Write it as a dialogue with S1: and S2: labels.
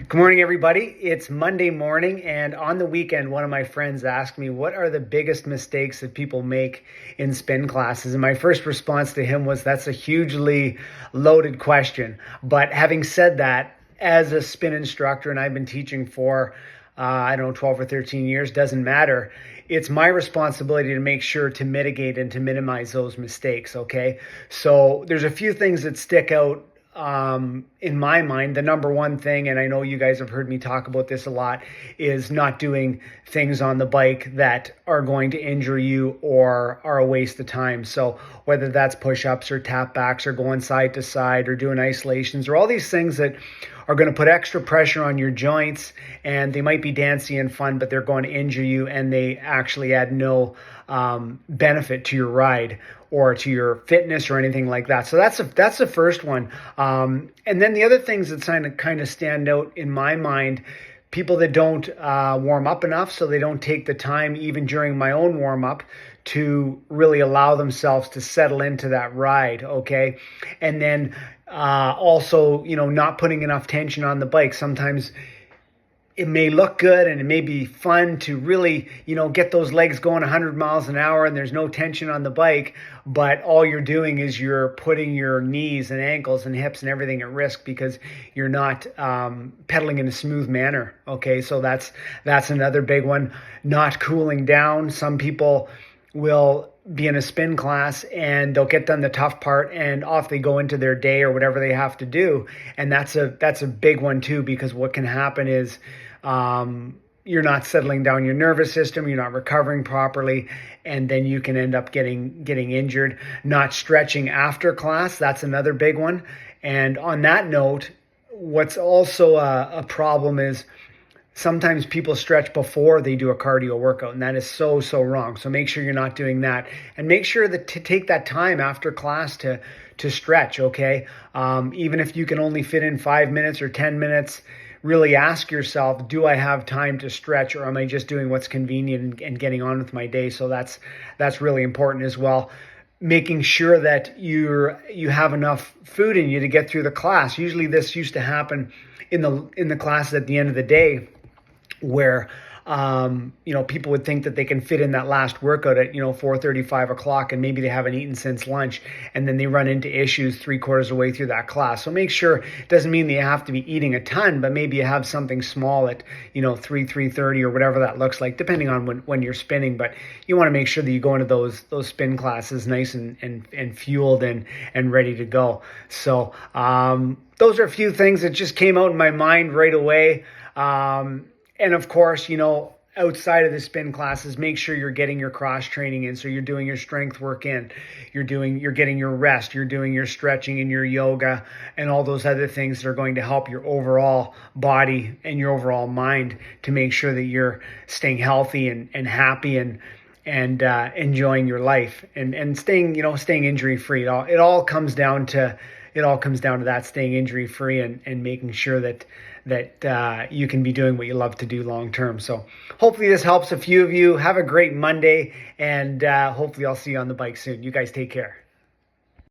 S1: Good morning, everybody. It's Monday morning, and on the weekend, one of my friends asked me, what are the biggest mistakes that people make in spin classes? And my first response to him was, that's a hugely loaded question. But having said that, as a spin instructor, and I've been teaching for, 12 or 13 years, doesn't matter. It's my responsibility to make sure to mitigate and to minimize those mistakes, okay? So there's a few things that stick out in my mind. The number one thing, and I know you guys have heard me talk about this a lot, is not doing things on the bike that are going to injure you or are a waste of time. So whether that's push-ups or tap backs or going side to side or doing isolations or all these things that are going to put extra pressure on your joints, and they might be dancy and fun, but they're going to injure you, and they actually add no benefit to your ride or to your fitness or anything like that. So that's the first one. And then the other things that kind of stand out in my mind, people that don't warm up enough, so they don't take the time even during my own warm up to really allow themselves to settle into that ride, okay? And then also, not putting enough tension on the bike. Sometimes it may look good and it may be fun to really, get those legs going 100 miles an hour and there's no tension on the bike, but all you're doing is you're putting your knees and ankles and hips and everything at risk because you're not pedaling in a smooth manner. Okay, so that's another big one. Not cooling down. Some people will be in a spin class and they'll get done the tough part and off they go into their day or whatever they have to do. And that's a big one too, because what can happen is you're not settling down your nervous system, you're not recovering properly, and then you can end up getting injured. Not stretching after class, that's another big one. And on that note, what's also a problem is sometimes people stretch before they do a cardio workout, and that is so wrong. So make sure you're not doing that, and make sure that to take that time after class to stretch, okay? Even if you can only fit in 5 minutes or 10 minutes, really ask yourself, do I have time to stretch, or am I just doing what's convenient and getting on with my day? So that's really important as well. Making sure that you have enough food in you to get through the class. Usually this used to happen in the classes at the end of the day, where people would think that they can fit in that last workout at 4:30, 5 o'clock, and maybe they haven't eaten since lunch, and then they run into issues 3/4 of the way through that class. So make sure, it doesn't mean that you have to be eating a ton, but maybe you have something small at 3:30 or whatever that looks like, depending on when you're spinning. But you want to make sure that you go into those spin classes nice and fueled and ready to go. So those are a few things that just came out in my mind right away. And of course, outside of the spin classes, make sure you're getting your cross training in. So you're doing your strength work in, you're getting your rest, you're doing your stretching and your yoga and all those other things that are going to help your overall body and your overall mind to make sure that you're staying healthy and happy and enjoying your life and staying injury free. It all comes down to that, staying injury free and making sure that you can be doing what you love to do long term. So hopefully this helps a few of you. Have a great Monday, and hopefully I'll see you on the bike soon. You guys take care.